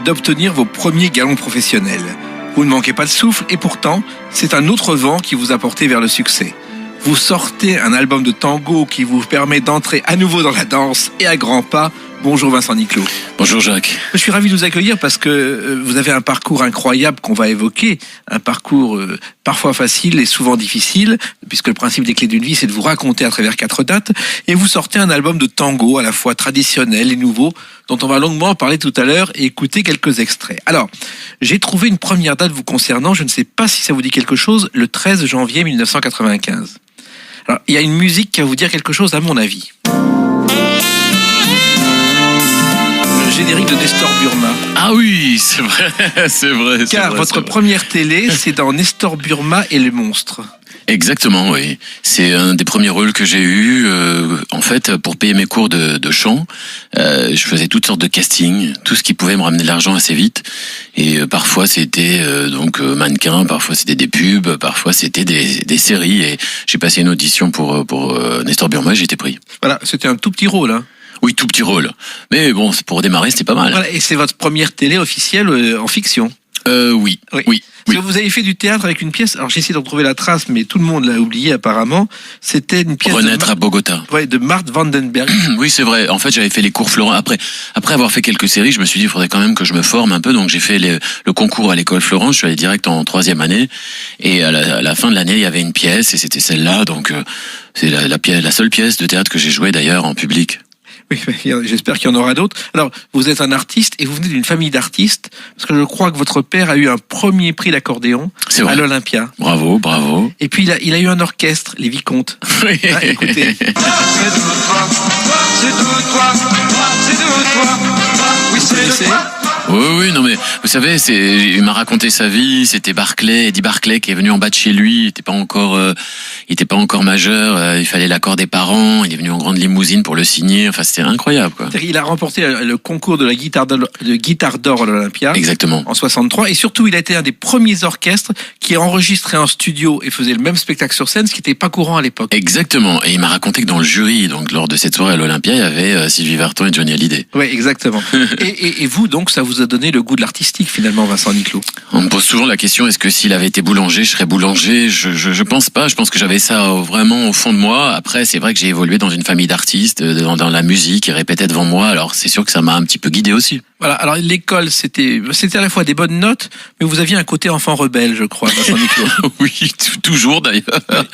d'obtenir vos premiers galons professionnels. Vous ne manquez pas de souffle et pourtant, c'est un autre vent qui vous a porté vers le succès. Vous sortez un album de tango qui vous permet d'entrer à nouveau dans la danse et à grands pas. Bonjour Vincent Niclot. Bonjour Jacques. Je suis ravi de vous accueillir parce que vous avez un parcours incroyable qu'on va évoquer, un parcours parfois facile et souvent difficile, puisque le principe des clés d'une vie, c'est de vous raconter à travers 4 dates, et vous sortez un album de tango à la fois traditionnel et nouveau, dont on va longuement parler tout à l'heure et écouter quelques extraits. Alors, j'ai trouvé une première date vous concernant, je ne sais pas si ça vous dit quelque chose, le 13 janvier 1995. Alors, il y a une musique qui va vous dire quelque chose à mon avis. Générique de Nestor Burma. Ah oui, c'est vrai, c'est vrai. Car votre première télé, c'est dans Nestor Burma et le monstre. Exactement, oui. C'est un des premiers rôles que j'ai eu. En fait, pour payer mes cours de chant, je faisais toutes sortes de castings, tout ce qui pouvait me ramener de l'argent assez vite. Et parfois c'était donc mannequin, parfois c'était des pubs, parfois c'était des séries. Et j'ai passé une audition pour Nestor Burma et j'ai été pris. Voilà, c'était un tout petit rôle, hein. Oui, tout petit rôle. Mais bon, pour démarrer, c'était pas mal. Voilà, et c'est votre première télé officielle en fiction. Oui. Parce que vous avez fait du théâtre avec une pièce, alors j'ai essayé de retrouver la trace, mais tout le monde l'a oublié apparemment. C'était une pièce Renaître à Bogota. Ouais, de Marthe Vandenberg. Oui, c'est vrai. En fait, j'avais fait les cours Florent. Après avoir fait quelques séries, je me suis dit, il faudrait quand même que je me forme un peu. Donc, j'ai fait le concours à l'école Florent. Je suis allé direct en 3e année. Et à la fin de l'année, il y avait une pièce, et c'était celle-là. Donc, c'est la seule pièce de théâtre que j'ai jouée d'ailleurs en public. Oui, j'espère qu'il y en aura d'autres. Alors, vous êtes un artiste et vous venez d'une famille d'artistes, parce que je crois que votre père a eu un premier prix d'accordéon à l'Olympia. Bravo. Et puis, il a eu un orchestre, les Vicomtes. Oui. Ah, écoutez. C'est tout toi. Oui, c'est toi. Oui, non mais vous savez, il m'a raconté sa vie. C'était Eddie Barclay, qui est venu en bas de chez lui. Il était pas encore majeur. Il fallait l'accord des parents. Il est venu en grande limousine pour le signer. Enfin, c'était incroyable, quoi. Il a remporté le concours de la guitare d'or à l'Olympia. Exactement. En 63. Et surtout, il a été un des premiers orchestres qui a enregistré en studio et faisait le même spectacle sur scène, ce qui n'était pas courant à l'époque. Exactement. Et il m'a raconté que dans le jury, donc lors de cette soirée à l'Olympia, il y avait Sylvie Vartan et Johnny Hallyday. Oui, exactement. et vous, donc, ça vous a donné le goût de l'artistique, finalement, Vincent Niclot? On me pose souvent la question, est-ce que s'il avait été boulanger, je serais boulanger? Je pense pas. Je pense que j'avais ça vraiment au fond de moi. Après, c'est vrai que j'ai évolué dans une famille d'artistes, dans la musique, ils répétaient devant moi. Alors, c'est sûr que ça m'a un petit peu guidé aussi. Voilà. Alors, l'école, c'était à la fois des bonnes notes, mais vous aviez un côté enfant rebelle, je crois, Vincent Niclot. Oui, toujours d'ailleurs.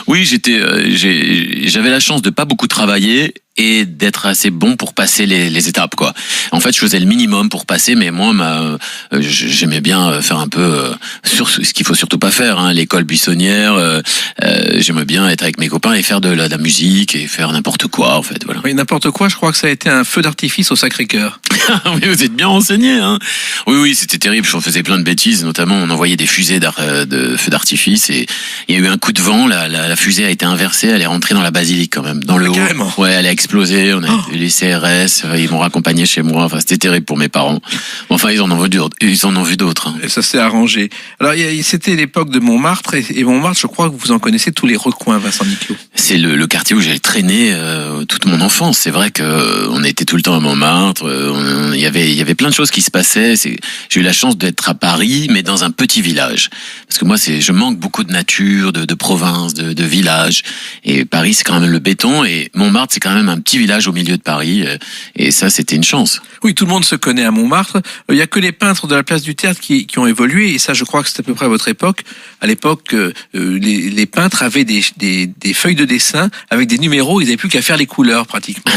Oui, j'avais la chance de pas beaucoup travailler et d'être assez bon pour passer les étapes, quoi. En fait, je faisais le minimum pour passer, mais moi, j'aimais bien faire un peu sur ce qu'il faut surtout pas faire, hein, l'école buissonnière. J'aimais bien être avec mes copains et faire de la musique et faire n'importe quoi, en fait. Voilà. Oui, n'importe quoi. Je crois que ça a été un feu d'artifice au Sacré-Cœur. Oui, vous êtes bien renseigné, hein. Oui, c'était terrible. Je faisais plein de bêtises, notamment on envoyait des fusées de feux d'artifice et il y a eu un coup de vent. La fusée a été inversée, elle est rentrée dans la basilique quand même, dans le haut. Carrément. Ouais, elle a explosé. On a eu les CRS, ils m'ont raccompagné chez moi. Enfin, c'était terrible pour mes parents. Enfin, ils en ont vu d'autres. Hein. Et ça s'est arrangé. Alors, c'était l'époque de Montmartre et Montmartre, je crois que vous en connaissez tous les recoins, Vincent Niclot. C'est le quartier où j'ai traîné toute mon enfance. C'est vrai que on était tout le temps à Montmartre. Il y avait plein de choses qui se passaient. J'ai eu la chance d'être à Paris, mais dans un petit village. Parce que moi, je manque beaucoup de nature, de province, de village. Et Paris, c'est quand même le béton. Et Montmartre, c'est quand même un petit village au milieu de Paris. Et ça, c'était une chance. Oui, tout le monde se connaît à Montmartre. Il y a que les peintres de la place du Théâtre qui ont évolué. Et ça, je crois que c'est à peu près à votre époque. À l'époque, les peintres avaient des feuilles de dessin avec des numéros. Ils n'avaient plus qu'à faire les couleurs, pratiquement.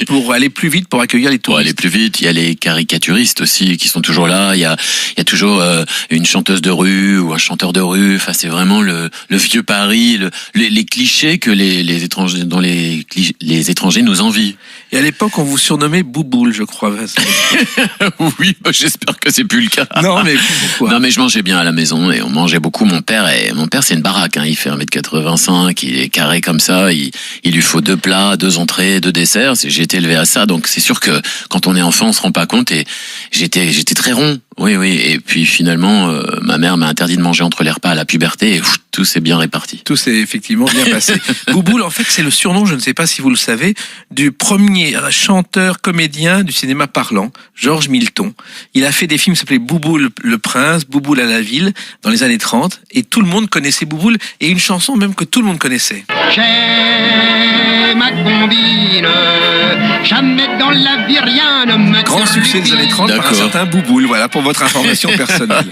Pour aller plus vite, pour accueillir les touristes. Pour aller plus vite, il y a les caricaturistes aussi qui sont toujours là. Il y a toujours une chanteuse de rue ou un chanteur de rue. Enfin, c'est vraiment le vieux Paris, les clichés que les étrangers, dont les étrangers nous envient. Et à l'époque, on vous surnommait Bouboule, je crois. Oui, j'espère que c'est plus le cas. Non, mais pourquoi? Non, mais je mangeais bien à la maison et on mangeait beaucoup. Mon père, c'est une baraque. Hein. Il fait 1m85, il est carré comme ça. Il lui faut 2 plats, 2 entrées, 2 desserts. J'ai été élevé à ça, donc c'est sûr que quand on est enfant, on se rend pas compte. Et j'étais très rond. Oui. Et puis finalement, ma mère m'a interdit de manger entre les repas à la puberté et tout s'est bien réparti. Tout s'est effectivement bien passé. Bouboule, en fait, c'est le surnom, je ne sais pas si vous le savez, du premier chanteur comédien du cinéma cinéma parlant, Georges Milton. Il a fait des films qui s'appelaient Bouboule le Prince, Bouboule à la ville, dans les années 30, et tout le monde connaissait Bouboule, et une chanson même que tout le monde connaissait. J'ai ma combine, jamais dans la vie rien ne me Grand succès des années 30 par un D'accord. certain Bouboule, voilà, pour votre information personnelle.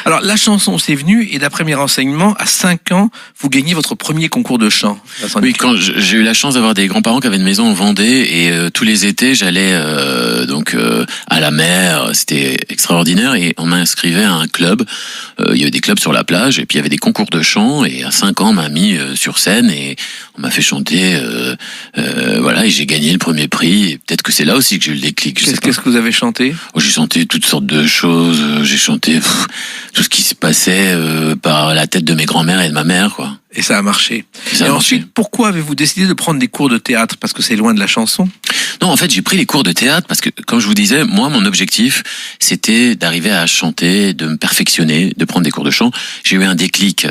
Alors, la chanson, c'est venu, et d'après mes renseignements, à 5 ans, vous gagnez votre premier concours de chant. Vincent Oui, Niclot. quand j'ai eu la chance d'avoir des grands-parents qui avaient une maison en Vendée et tous les étés j'allais à la mer, c'était extraordinaire et on m'inscrivait à un club. Il y avait des clubs sur la plage et puis il y avait des concours de chant et à 5 ans on m'a mis sur scène et on m'a fait chanter, voilà, et j'ai gagné le premier prix. Et peut-être que c'est là aussi que j'ai eu le déclic. Qu'est-ce que vous avez chanté? Oh, j'ai chanté toutes sortes de choses. J'ai chanté tout ce qui se passait par la tête de mes grands-mères et de ma mère, quoi. Et ça a marché. Ça Et a ensuite, marché. pourquoi avez-vous décidé de prendre des cours de théâtre? Parce que c'est loin de la chanson. Non, en fait, j'ai pris les cours de théâtre parce que, comme je vous disais, moi, mon objectif, c'était d'arriver à chanter, de me perfectionner, de prendre des cours de chant. J'ai eu un déclic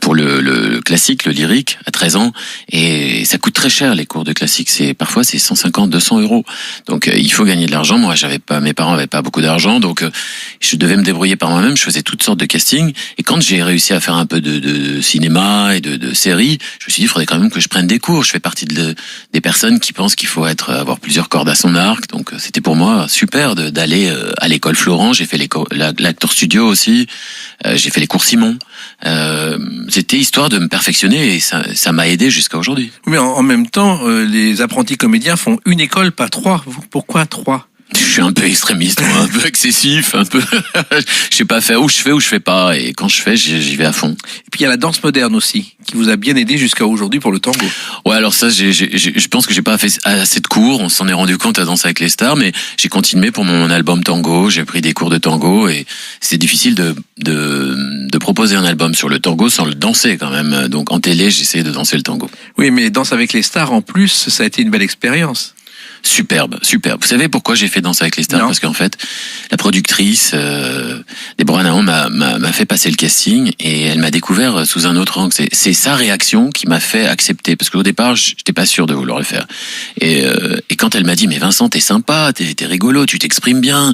pour le classique, le lyrique, à 13 ans, et ça coûte très cher, les cours de classique. Parfois, c'est 150, 200 euros. Donc, il faut gagner de l'argent. Moi, mes parents avaient pas beaucoup d'argent, donc je devais me débrouiller par moi-même. Je faisais toutes sortes de castings, et quand j'ai réussi à faire un peu de cinéma et de séries, je me suis dit, il faudrait quand même que je prenne des cours. Je fais partie des personnes qui pensent qu'il faut avoir plusieurs cordes à son arc. Donc c'était pour moi super d'aller à l'école Florent. J'ai fait l'acteur studio aussi. J'ai fait les cours Simon. C'était histoire de me perfectionner et ça m'a aidé jusqu'à aujourd'hui. Mais en même temps, les apprentis comédiens font une école, pas 3. Pourquoi 3? Je suis un peu extrémiste, moi, un peu excessif, un peu. Je sais pas faire où je fais pas. Et quand je fais, j'y vais à fond. Et puis il y a la danse moderne aussi, qui vous a bien aidé jusqu'à aujourd'hui pour le tango. Ouais, alors ça, je pense que j'ai pas fait assez de cours. On s'en est rendu compte à Danser avec les stars, mais j'ai continué pour mon album tango. J'ai pris des cours de tango et c'est difficile de proposer un album sur le tango sans le danser quand même. Donc en télé, j'ai essayé de danser le tango. Oui, mais Danse avec les stars, en plus, ça a été une belle expérience. Superbe, superbe. Vous savez pourquoi j'ai fait Danser avec les stars? Non. Parce qu'en fait, la productrice, Déborah Naon, m'a fait passer le casting et elle m'a découvert sous un autre angle. C'est sa réaction qui m'a fait accepter. Parce qu'au départ, j'étais pas sûr de vouloir le faire. Et quand elle m'a dit, mais Vincent, t'es sympa, t'es rigolo, tu t'exprimes bien,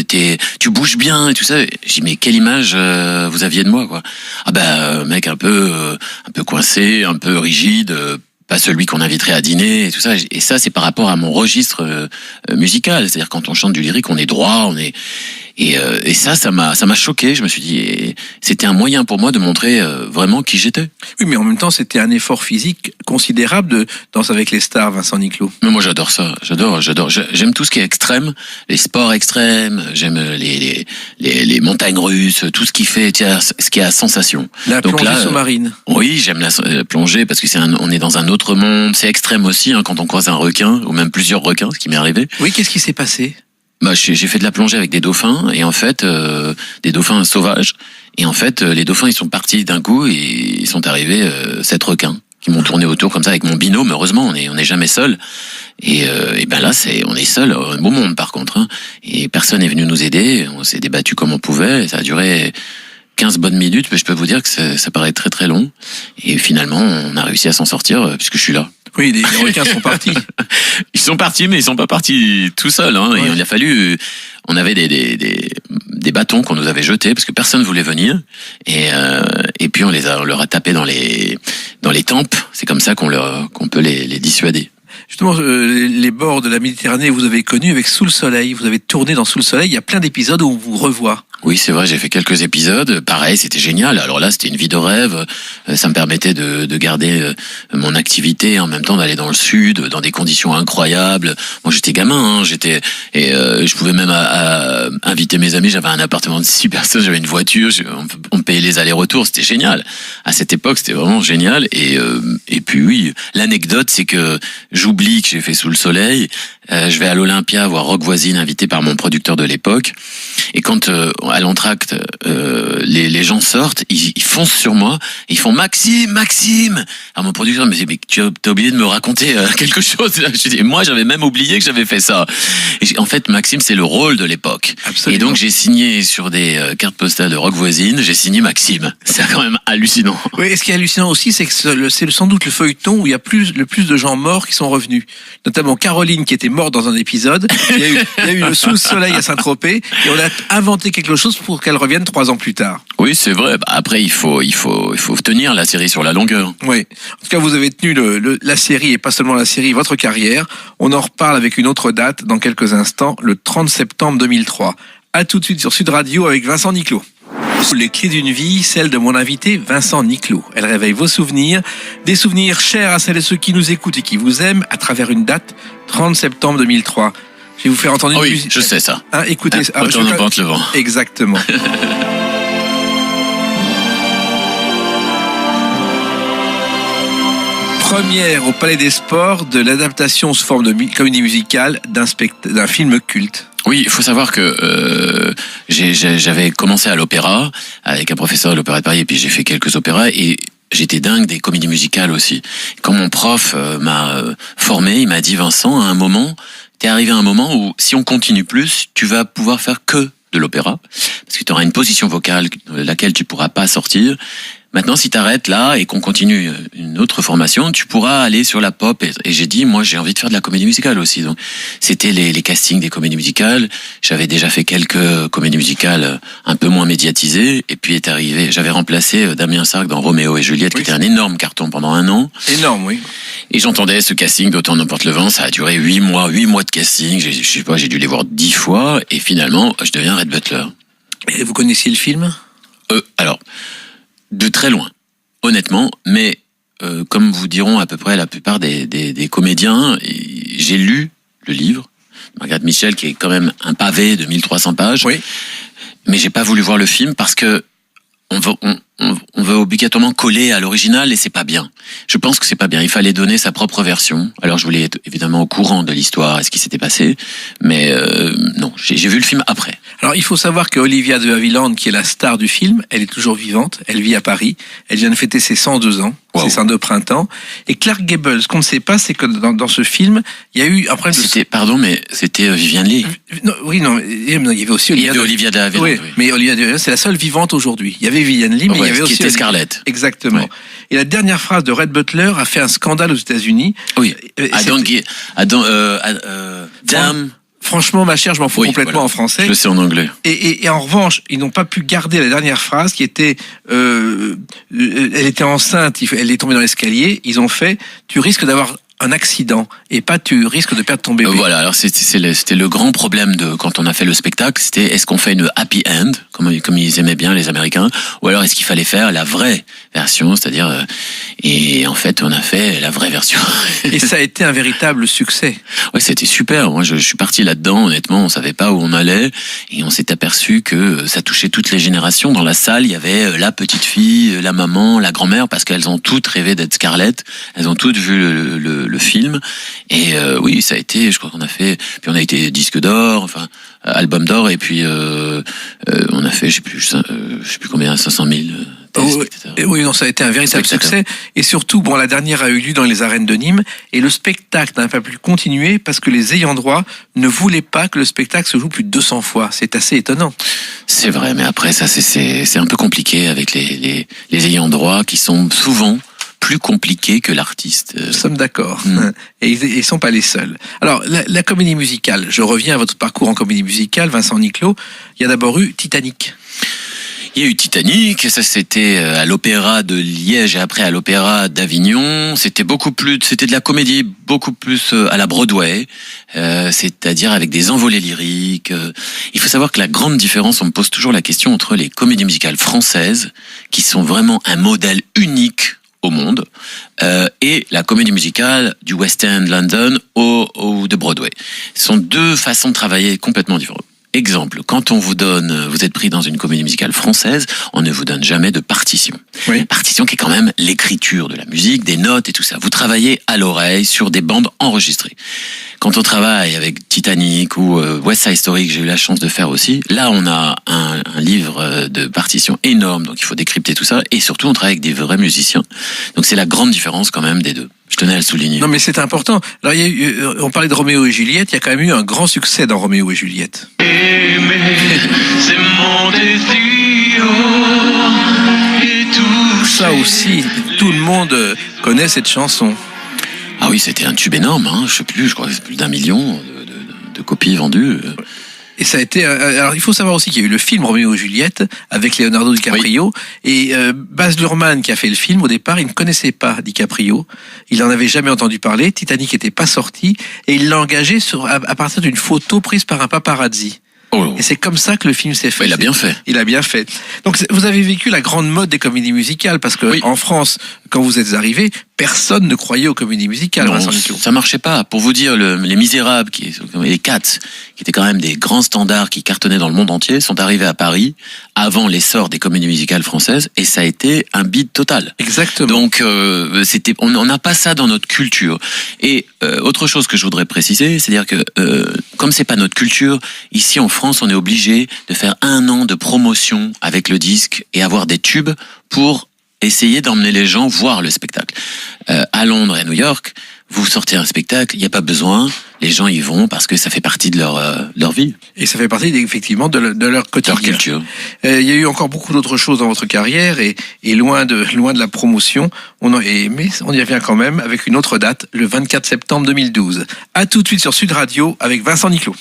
tu bouges bien et tout ça. J'ai dit, mais quelle image vous aviez de moi, quoi? Ah bah, mec un peu coincé, un peu rigide, pas celui qu'on inviterait à dîner et tout ça. Et ça, c'est par rapport à mon registre musical. C'est-à-dire quand on chante du lyrique, on est droit, et ça m'a choqué. Je me suis dit, et c'était un moyen pour moi de montrer vraiment qui j'étais. Oui, mais en même temps, c'était un effort physique considérable de Danse avec les stars, Vincent Niclot. Mais moi, j'adore ça. J'adore. J'aime tout ce qui est extrême, les sports extrêmes. J'aime les montagnes russes, tout ce qui fait, tiens, ce qui a sensation. La Donc plongée là, sous-marine. Oui, j'aime la plongée parce que on est dans un autre monde. C'est extrême aussi quand on croise un requin ou même plusieurs requins, ce qui m'est arrivé. Oui, qu'est-ce qui s'est passé? Bah, j'ai fait de la plongée avec des dauphins et en fait des dauphins sauvages. Et en fait, les dauphins ils sont partis d'un coup et ils sont arrivés 7 requins qui m'ont tourné autour comme ça avec mon binôme. Heureusement, on est jamais seul. Et ben là, on est seul, un beau monde par contre. Hein. Et personne n'est venu nous aider. On s'est débattu comme on pouvait. Ça a duré 15 bonnes minutes, mais je peux vous dire que ça paraît très très long. Et finalement, on a réussi à s'en sortir puisque je suis là. Oui, les requins sont partis. Ils sont partis, mais ils sont pas partis tout seuls. Hein. Ouais. Et il a fallu. On avait des bâtons qu'on nous avait jetés parce que personne voulait venir. Et puis on leur a tapé dans les tempes. C'est comme ça qu'on peut les dissuader. Justement, les bords de la Méditerranée, vous avez connu avec Sous le Soleil. Vous avez tourné dans Sous le Soleil. Il y a plein d'épisodes où on vous revoit. Oui, c'est vrai, j'ai fait quelques épisodes. Pareil, c'était génial. Alors là, c'était une vie de rêve. Ça me permettait de garder mon activité et en même temps d'aller dans le sud, dans des conditions incroyables. Moi, j'étais gamin, hein, je pouvais même inviter mes amis. J'avais un appartement de 6 personnes, j'avais une voiture, on me payait les allers-retours. C'était génial. À cette époque, c'était vraiment génial. Et puis oui, l'anecdote, c'est que j'oublie que j'ai fait Sous le Soleil. Je vais à l'Olympia voir Rock Voisine, invité par mon producteur de l'époque. Et quand à l'entracte, les gens sortent, ils foncent sur moi, et ils font Maxime. Alors mon producteur me dit mais tu as oublié de me raconter quelque chose. Je dis, moi j'avais même oublié que j'avais fait ça. Et en fait Maxime c'est le rôle de l'époque. Absolument. Et donc j'ai signé sur des cartes postales de Rock Voisine, j'ai signé Maxime. C'est quand même hallucinant. Oui, et ce qui est hallucinant aussi, c'est que c'est sans doute le feuilleton où il y a le plus de gens morts qui sont revenus. Notamment Caroline qui était morte dans un épisode. Il y a eu le sous-soleil à Saint-Tropez et on a inventé quelque chose pour qu'elle revienne 3 ans plus tard. Oui, c'est vrai. Bah, après, il faut tenir la série sur la longueur. Oui. En tout cas, vous avez tenu la série et pas seulement la série, votre carrière. On en reparle avec une autre date dans quelques instants, le 30 septembre 2003. À tout de suite sur Sud Radio avec Vincent Niclot. Les clés d'une vie, celle de mon invité Vincent Niclot. Elle réveille vos souvenirs, des souvenirs chers à celles et ceux qui nous écoutent et qui vous aiment à travers une date, 30 septembre 2003. Je vais vous faire entendre une musique. Je sais ça. Hein, écoutez, Retourne en pente le vent. Exactement. Première au Palais des Sports de l'adaptation sous forme de comédie musicale d'un film culte. Oui, il faut savoir que j'avais commencé à l'opéra avec un professeur de l'Opéra de Paris et puis j'ai fait quelques opéras et j'étais dingue des comédies musicales aussi. Quand mon prof m'a formé, il m'a dit Vincent, à un moment, t'es arrivé à un moment où si on continue plus, tu vas pouvoir faire que de l'opéra parce que tu auras une position vocale de laquelle tu pourras pas sortir. Maintenant, si t'arrêtes là et qu'on continue une autre formation, tu pourras aller sur la pop. Et j'ai dit, moi, j'ai envie de faire de la comédie musicale aussi. Donc, c'était les castings des comédies musicales. J'avais déjà fait quelques comédies musicales un peu moins médiatisées. Et puis est arrivé, j'avais remplacé Damien Sargue dans Roméo et Juliette, qui était un énorme carton pendant 1 an. Énorme, oui. Et j'entendais ce casting d'Autant n'emporte le vent. Ça a duré 8 mois de casting. Je sais pas, j'ai dû les voir 10 fois. Et finalement, je deviens Red Butler. Et vous connaissiez le film ? Alors, de très loin, honnêtement, mais comme vous diront à peu près la plupart des comédiens, j'ai lu le livre, Margaret Mitchell, qui est quand même un pavé de 1300 pages, oui. Mais j'ai pas voulu voir le film parce que on veut obligatoirement coller à l'original et c'est pas bien. Je pense que c'est pas bien. Il fallait donner sa propre version. Alors je voulais être évidemment au courant de l'histoire et ce qui s'était passé, mais non, j'ai vu le film après. Alors il faut savoir que Olivia de Havilland, qui est la star du film, elle est toujours vivante. Elle vit à Paris. Elle vient de fêter ses 102 ans, ses 102 printemps. Et Clark Gable, ce qu'on ne sait pas, c'est que dans ce film, il y a eu un problème. C'était Viviane Leigh. Non, il y avait aussi Olivia de Havilland. Oui, mais Olivia de Havilland, c'est la seule vivante aujourd'hui. Il y avait Viviane Leigh, mais il y avait aussi qui était Scarlett. Exactement. Ouais. Et la dernière phrase de Red Butler a fait un scandale aux États-Unis. Oui. Damn. Franchement, ma chère, je m'en fous complètement en français. Je le sais en anglais. Et en revanche, ils n'ont pas pu garder la dernière phrase qui était elle était enceinte, elle est tombée dans l'escalier. Ils ont fait tu risques d'avoir un accident et pas tu risques de perdre ton bébé. Voilà, alors c'était le grand problème de quand on a fait le spectacle, c'était est-ce qu'on fait une happy end comme ils aimaient bien les Américains, ou alors est-ce qu'il fallait faire la vraie version, c'est-à-dire et en fait on a fait la vraie version. Et ça a été un véritable succès. Ouais, c'était super. Moi je suis parti là-dedans, honnêtement, on savait pas où on allait et on s'est aperçu que ça touchait toutes les générations. Dans la salle, il y avait la petite fille, la maman, la grand-mère, parce qu'elles ont toutes rêvé d'être Scarlett, elles ont toutes vu le film et oui, ça a été, je crois qu'on a fait, puis on a été disque d'or, enfin album d'or, et puis on a fait je sais plus combien, 500 000 oui, non, ça a été un véritable succès. Et surtout, bon, la dernière a eu lieu dans les arènes de Nîmes et le spectacle n'a pas pu continuer parce que les ayants droit ne voulaient pas que le spectacle se joue plus de 200 fois. C'est assez étonnant. C'est vrai, mais après ça c'est un peu compliqué avec les ayants droit qui sont souvent plus compliqué que l'artiste. Nous sommes d'accord. Et ils ne sont pas les seuls. Alors, la comédie musicale, je reviens à votre parcours en comédie musicale, Vincent Niclot. Il y a d'abord eu Titanic. Il y a eu Titanic, ça c'était à l'Opéra de Liège et après à l'Opéra d'Avignon. C'était de la comédie beaucoup plus à la Broadway, c'est-à-dire avec des envolées lyriques. Il faut savoir que la grande différence, on me pose toujours la question entre les comédies musicales françaises, qui sont vraiment un modèle unique au monde, et la comédie musicale du West End London ou de Broadway. Ce sont deux façons de travailler complètement différentes. exemple, quand on vous donne, vous êtes pris dans une comédie musicale française, on ne vous donne jamais de partition. Oui. Partition qui est quand même l'écriture de la musique, des notes et tout ça. Vous travaillez à l'oreille sur des bandes enregistrées. Quand on travaille avec Titanic ou West Side Story, que j'ai eu la chance de faire aussi, là on a un livre de partition énorme, donc il faut décrypter tout ça, et surtout on travaille avec des vrais musiciens. Donc c'est la grande différence quand même des deux. Je tenais à le souligner. Non, mais c'est important. Alors, il y a eu, on parlait de Roméo et Juliette, il y a quand même eu un grand succès dans Roméo et Juliette. Aimer, c'est mon désir. Et tout Ça aussi, tout le monde connaît cette chanson. Ah oui, c'était un tube énorme, hein. Je sais plus, je crois que c'est plus d'1 million de copies vendues. Et ça a été. Alors, il faut savoir aussi qu'il y a eu le film Roméo et Juliette avec Leonardo DiCaprio. Oui. Et Baz Luhrmann, qui a fait le film, au départ, il ne connaissait pas DiCaprio. Il n'en avait jamais entendu parler. Titanic n'était pas sorti. Et il l'a engagé à partir d'une photo prise par un paparazzi. Oh. Et c'est comme ça que le film s'est fait. Il a bien fait. Il a bien fait. Donc, vous avez vécu la grande mode des comédies musicales, parce que en France, quand vous êtes arrivé, personne ne croyait aux comédies musicales. Non, ça marchait pas. Pour vous dire, Les Misérables, les Cats, qui étaient quand même des grands standards qui cartonnaient dans le monde entier, sont arrivés à Paris avant l'essor des comédies musicales françaises, et ça a été un bide total. Exactement. Donc, on n'a pas ça dans notre culture. Et autre chose que je voudrais préciser, c'est-à-dire que comme c'est pas notre culture, ici en France, on est obligé de faire 1 an de promotion avec le disque et avoir des tubes pour essayer d'emmener les gens voir le spectacle. À Londres et à New York, vous sortez un spectacle, il n'y a pas besoin, les gens y vont parce que ça fait partie de leur vie. Et ça fait partie effectivement de leur quotidien. Leur culture. Il y a eu encore beaucoup d'autres choses dans votre carrière et loin de la promotion, mais on y revient quand même avec une autre date, le 24 septembre 2012. À tout de suite sur Sud Radio avec Vincent Niclot.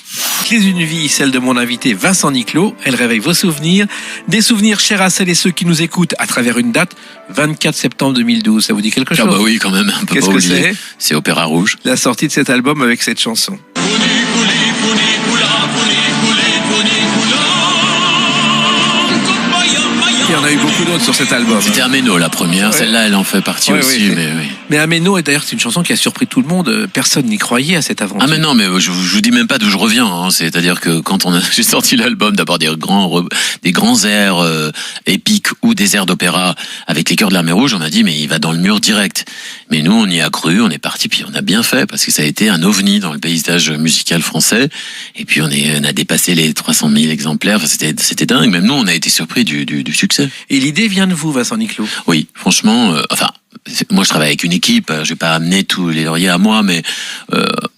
Clés d'une vie, celle de mon invité Vincent Niclot. Elle réveille vos souvenirs, des souvenirs chers à celles et ceux qui nous écoutent à travers une date, 24 septembre 2012. Ça vous dit quelque chose? Ah bah oui, quand même, un peu. Qu'est-ce pas que oublier. C'est Opéra Rouge. La sortie de cet album avec cette chanson. Il y en a eu beaucoup d'autres sur cet album. C'était Ameno la première, Ouais. Celle-là elle en fait partie Ouais, aussi. ouais. Mais oui. Mais Ameno, et d'ailleurs, c'est une chanson qui a surpris tout le monde. Personne n'y croyait à cette aventure. Ah mais non, mais je vous dis même pas d'où je reviens. Hein. C'est-à-dire que quand j'ai sorti l'album, d'abord des grands airs épiques ou des airs d'opéra avec les Chœurs de l'Armée Rouge, on a dit mais il va dans le mur direct. Mais nous on y a cru, on est parti, puis on a bien fait parce que ça a été un ovni dans le paysage musical français. Et puis on a dépassé les 300 000 exemplaires. Enfin, c'était dingue. Même nous on a été surpris du succès. Et l'idée vient de vous, Vincent Niclot. Oui, franchement, moi je travaille avec une équipe, je vais pas amener tous les lauriers à moi, mais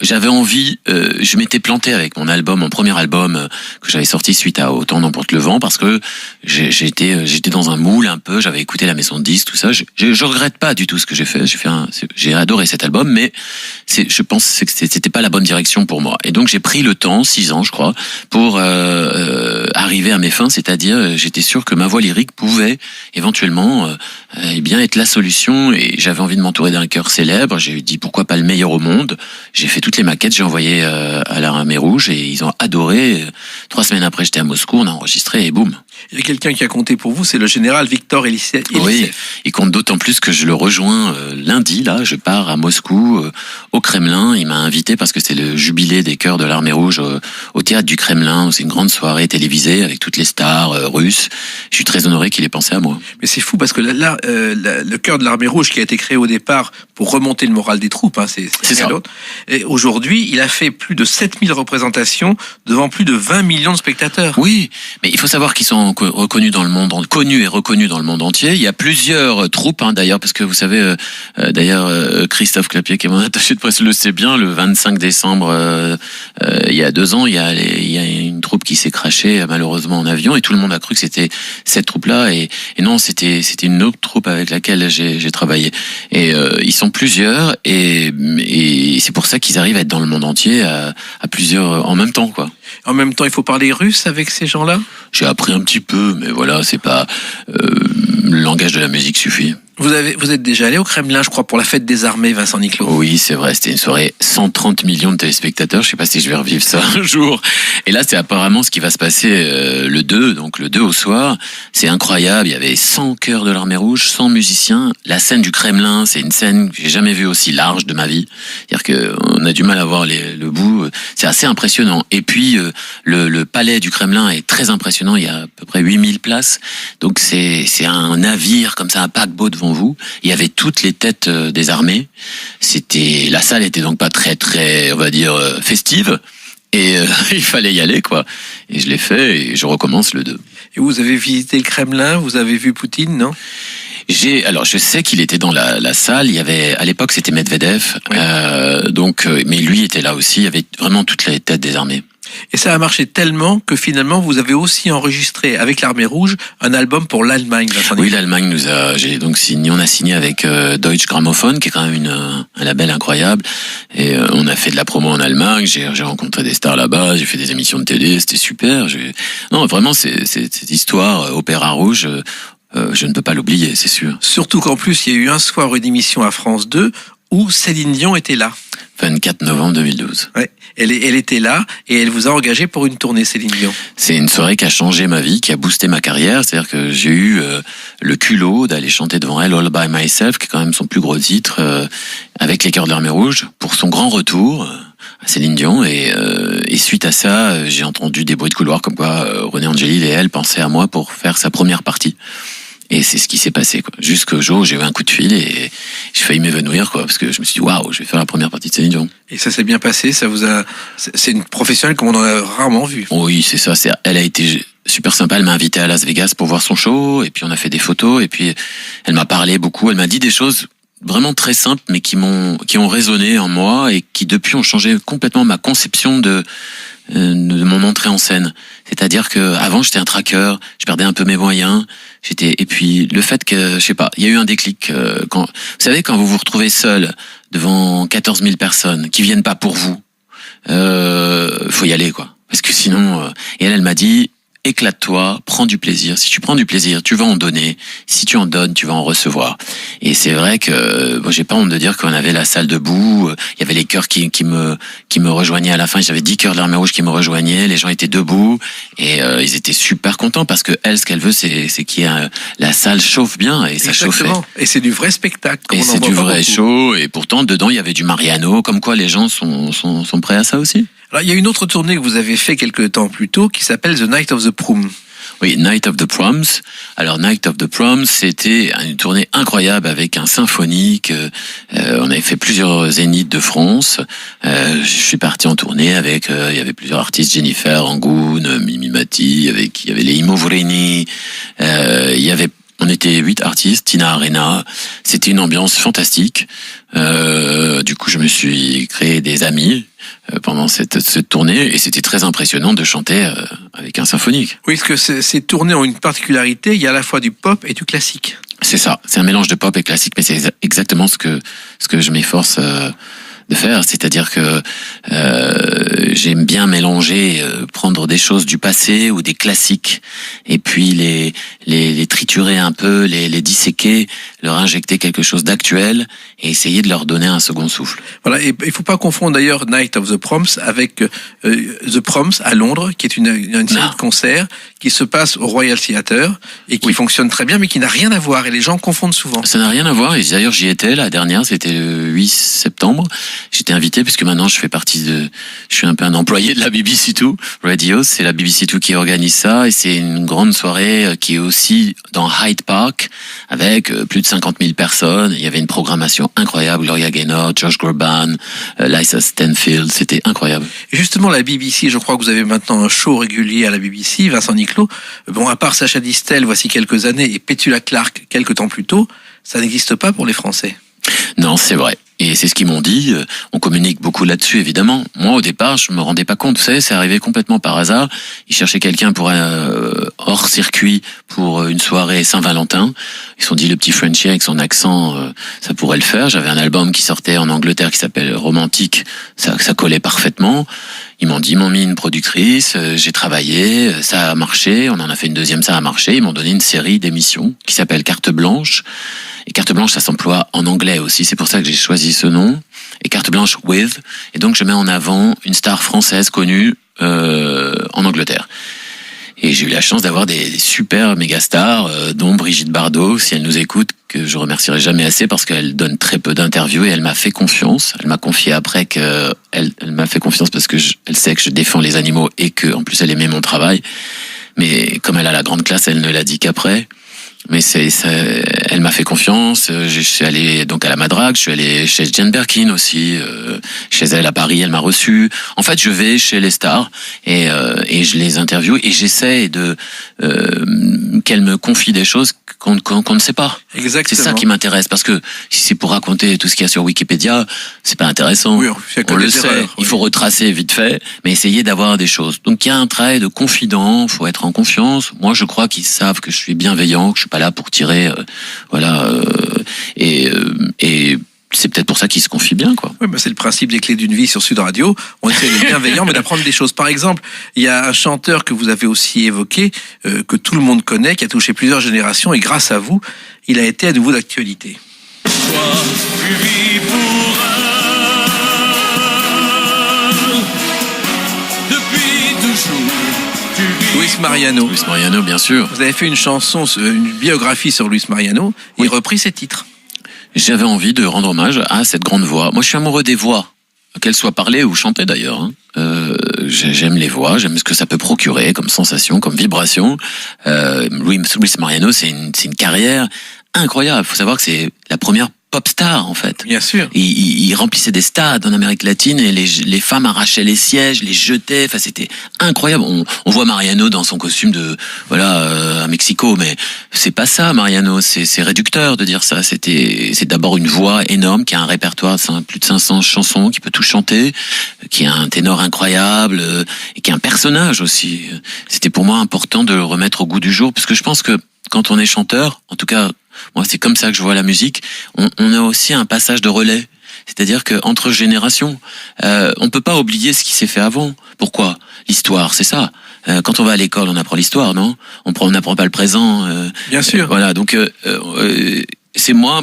j'avais envie, je m'étais planté avec mon premier album que j'avais sorti suite à Autant n'emporte le vent, parce que j'étais dans un moule un peu, j'avais écouté la maison de disques, tout ça, je regrette pas du tout ce que j'ai fait, j'ai adoré cet album, mais je pense que c'était pas la bonne direction pour moi, et donc j'ai pris le temps, 6 ans je crois, pour arriver à mes fins, c'est-à-dire j'étais sûr que ma voix lyrique pouvait éventuellement bien être la solution, et j'avais envie de m'entourer d'un chœur célèbre. J'ai dit pourquoi pas le meilleur au monde. J'ai fait toutes les maquettes, j'ai envoyé à l'Armée Rouge et ils ont adoré. 3 semaines après, j'étais à Moscou, on a enregistré et boum. Il y a quelqu'un qui a compté pour vous, c'est le général Victor Elisseev. Oui, il compte d'autant plus que je le rejoins lundi. Là, je pars à Moscou, au Kremlin. Il m'a invité parce que c'est le jubilé des chœurs de l'Armée Rouge au théâtre du Kremlin, où c'est une grande soirée télévisée avec toutes les stars russes. Je suis très honoré qu'il ait pensé à moi. Mais c'est fou parce que là, le chœur de l'Armée Rouge qui a été créé au départ pour remonter le moral des troupes, hein, c'est ça. D'autre. Et aujourd'hui, il a fait plus de 7000 représentations devant plus de 20 millions de spectateurs. Oui, mais il faut savoir qu'ils sont reconnus dans le monde, connus et reconnus dans le monde entier. Il y a plusieurs troupes, hein, d'ailleurs, parce que vous savez, Christophe Clapier, qui est mon attaché de presse, le sait bien. Le 25 décembre, il y a 2 ans, il y a une troupe qui s'est crashée malheureusement en avion, et tout le monde a cru que c'était cette troupe-là, et non, c'était une autre troupe avec laquelle j'ai travaillé. Et ils sont plusieurs, et c'est pour ça qu'ils arrivent à être dans le monde entier à plusieurs en même temps, quoi. En même temps, il faut parler russe avec ces gens-là? J'ai appris un petit peu, mais voilà, c'est pas le langage de la musique suffit. Vous êtes déjà allé au Kremlin, je crois, pour la fête des armées, Vincent Niclot. Oui, c'est vrai, c'était une soirée 130 millions de téléspectateurs, je sais pas si je vais revivre ça un jour. Et là, c'est apparemment ce qui va se passer le 2, donc le 2 au soir. C'est incroyable, il y avait 100 chœurs de l'Armée Rouge, 100 musiciens. La scène du Kremlin, c'est une scène que j'ai jamais vue aussi large de ma vie. C'est-à-dire qu'on a du mal à voir le bout, c'est assez impressionnant. Et puis, le palais du Kremlin est très impressionnant, il y a à peu près 8000 places. Donc c'est un navire comme ça, un paquebot devant vous. Il y avait toutes les têtes des armées. La salle était donc pas très, on va dire, festive. Et il fallait y aller, quoi. Et je l'ai fait et je recommence le 2. Et vous avez visité le Kremlin, vous avez vu Poutine, non ? Alors je sais qu'il était dans la salle. Il y avait, à l'époque, c'était Medvedev. Oui. Mais lui était là aussi. Il y avait vraiment toutes les têtes des armées. Et ça a marché tellement que finalement, vous avez aussi enregistré avec l'Armée Rouge un album pour l'Allemagne. Vincent Oui, Niclot. l'Allemagne on a signé avec Deutsche Grammophon, qui est quand même un label incroyable. Et on a fait de la promo en Allemagne. J'ai rencontré des stars là-bas. J'ai fait des émissions de télé. C'était super. Non, vraiment, c'est cette histoire Opéra Rouge. Je ne peux pas l'oublier, c'est sûr. Surtout qu'en plus, il y a eu un soir une émission à France 2 où Céline Dion était là. 24 novembre 2012. Ouais. Elle était là et elle vous a engagé pour une tournée, Céline Dion. C'est une soirée qui a changé ma vie, qui a boosté ma carrière. C'est-à-dire que j'ai eu le culot d'aller chanter devant elle All By Myself, qui est quand même son plus gros titre, avec les Chœurs de l'Armée Rouge, pour son grand retour à Céline Dion. Et suite à ça, j'ai entendu des bruits de couloir comme quoi René Angélil et elle pensaient à moi pour faire sa première partie. Et c'est ce qui s'est passé, quoi. Jusqu'au jour où j'ai eu un coup de fil et j'ai failli m'évanouir, quoi, parce que je me suis dit, waouh, je vais faire la première partie de Céline Dion. Et ça s'est bien passé, c'est une professionnelle comme on en a rarement vu. Oui, c'est ça. Elle a été super sympa. Elle m'a invité à Las Vegas pour voir son show, et puis on a fait des photos, et puis elle m'a parlé beaucoup. Elle m'a dit des choses vraiment très simples, mais qui ont résonné en moi et qui depuis ont changé complètement ma conception de mon entrée en scène. C'est-à-dire que avant j'étais un traqueur, je perdais un peu mes moyens. Et puis le fait que, je sais pas, il y a eu un déclic vous savez, quand vous vous retrouvez seul devant 14 000 personnes qui viennent pas pour vous, faut y aller, quoi. Parce que sinon, et elle m'a dit, éclate-toi, prends du plaisir. Si tu prends du plaisir, tu vas en donner. Si tu en donnes, tu vas en recevoir. Et c'est vrai que j'ai pas honte de dire qu'on avait la salle debout. Il y avait les chœurs qui me rejoignaient à la fin. J'avais 10 chœurs de l'Armée Rouge qui me rejoignaient. Les gens étaient debout et ils étaient super contents parce que elle, ce qu'elle veut, c'est la salle chauffe bien et ça chauffait. Exactement. Et c'est du vrai spectacle. Et c'est du vrai show. Et pourtant, dedans, il y avait du Mariano. Comme quoi, les gens sont prêts à ça aussi. Alors, il y a une autre tournée que vous avez fait quelques temps plus tôt qui s'appelle The Night of the Prom. Oui, Night of the Proms. Alors, Night of the Proms, c'était une tournée incroyable avec un symphonique. On avait fait plusieurs zéniths de France. Je suis parti en tournée avec, il y avait plusieurs artistes, Jennifer Angoun, Mimi Mati, il y avait les Imovreni, on était 8 artistes, Tina Arena. C'était une ambiance fantastique. Du coup, je me suis créé des amis pendant cette tournée et c'était très impressionnant de chanter avec un symphonique. Oui, parce que ces tournées ont une particularité, il y a à la fois du pop et du classique. C'est ça, c'est un mélange de pop et classique, mais c'est exactement ce que je m'efforce de faire, c'est-à-dire que j'aime bien mélanger, prendre des choses du passé ou des classiques et puis les triturer un peu, les disséquer, leur injecter quelque chose d'actuel et essayer de leur donner un second souffle. Voilà, et il faut pas confondre d'ailleurs Night of the Proms avec The Proms à Londres, qui est une série de concerts qui se passe au Royal Theatre et qui fonctionne très bien, mais qui n'a rien à voir et les gens confondent souvent. Ça n'a rien à voir et d'ailleurs j'y étais la dernière, c'était le 8 septembre. J'étais invité puisque maintenant je suis un peu un employé de la BBC2 Radio, c'est la BBC2 qui organise ça et c'est une grande soirée qui est aussi dans Hyde Park avec plus de 50 000 personnes. Il y avait une programmation incroyable, Gloria Gaynor, Josh Groban, Liza Stanfield, c'était incroyable. Et justement la BBC, je crois que vous avez maintenant un show régulier à la BBC, Vincent Niclot. Bon, à part Sacha Distel, voici quelques années, et Petula Clark quelques temps plus tôt, ça n'existe pas pour les Français. Non, c'est vrai. Et c'est ce qu'ils m'ont dit. On communique beaucoup là-dessus, évidemment. Moi, au départ, je me rendais pas compte. Vous savez, c'est arrivé complètement par hasard. Ils cherchaient quelqu'un pour hors circuit pour une soirée Saint-Valentin. Ils se sont dit, le petit Frenchie avec son accent, ça pourrait le faire. J'avais un album qui sortait en Angleterre qui s'appelle Romantique. Ça collait parfaitement. Ils m'ont dit, ils m'ont mis une productrice. J'ai travaillé. Ça a marché. On en a fait une deuxième, ça a marché. Ils m'ont donné une série d'émissions qui s'appelle Carte Blanche. Et carte blanche, ça s'emploie en anglais aussi. C'est pour ça que j'ai choisi ce nom. Et carte blanche with. Et donc, je mets en avant une star française connue en Angleterre. Et j'ai eu la chance d'avoir des super méga stars, dont Brigitte Bardot, si elle nous écoute, que je remercierai jamais assez parce qu'elle donne très peu d'interviews et elle m'a fait confiance. Elle m'a confié après que elle m'a fait confiance parce que elle sait que je défends les animaux et que en plus elle aimait mon travail. Mais comme elle a la grande classe, elle ne l'a dit qu'après. Mais elle m'a fait confiance. Je suis allé donc à la Madrague, je suis allé chez Jane Birkin aussi, chez elle à Paris, elle m'a reçu. En fait, je vais chez les stars et je les interviewe et j'essaie de qu'elles me confient des choses qu'on ne sait pas. Exactement. C'est ça qui m'intéresse parce que si c'est pour raconter tout ce qu'il y a sur Wikipédia, c'est pas intéressant. Oui, on le sait. Erreurs, il faut retracer vite fait, mais essayer d'avoir des choses. Donc il y a un travail de confident, faut être en confiance. Moi, je crois qu'ils savent que je suis bienveillant, que je suis pas là pour tirer, et c'est peut-être pour ça qu'ils se confient bien, quoi. Oui, c'est le principe des clés d'une vie sur Sud Radio. On essaie d'être bienveillant, mais d'apprendre des choses. Par exemple, il y a un chanteur que vous avez aussi évoqué, que tout le monde connaît, qui a touché plusieurs générations, et grâce à vous, il a été à nouveau d'actualité. Toi, tu vis pour un. Depuis toujours, tu vis. Luis Mariano. Luis Mariano, bien sûr. Vous avez fait une chanson, une biographie sur Luis Mariano, et il repris ses titres. J'avais envie de rendre hommage à cette grande voix. Moi, je suis amoureux des voix, qu'elles soient parlées ou chantées d'ailleurs. J'aime les voix, j'aime ce que ça peut procurer comme sensation, comme vibration. Luis Mariano, c'est une carrière incroyable. Il faut savoir que c'est la première pop star en fait. Bien sûr. Il remplissait des stades en Amérique latine et les femmes arrachaient les sièges, les jetaient. Enfin, c'était incroyable. On voit Mariano dans son costume de à Mexico, mais c'est pas ça Mariano. C'est réducteur de dire ça. C'est d'abord une voix énorme qui a un répertoire de plus de 500 chansons, qui peut tout chanter, qui a un ténor incroyable et qui est un personnage aussi. C'était pour moi important de le remettre au goût du jour parce que je pense que quand on est chanteur, en tout cas moi c'est comme ça que je vois la musique, on a aussi un passage de relais. C'est-à-dire que entre générations, on peut pas oublier ce qui s'est fait avant. Pourquoi ? L'histoire, c'est ça. Quand on va à l'école, on apprend l'histoire, non ? On n'apprend pas le présent. Bien sûr. Voilà, donc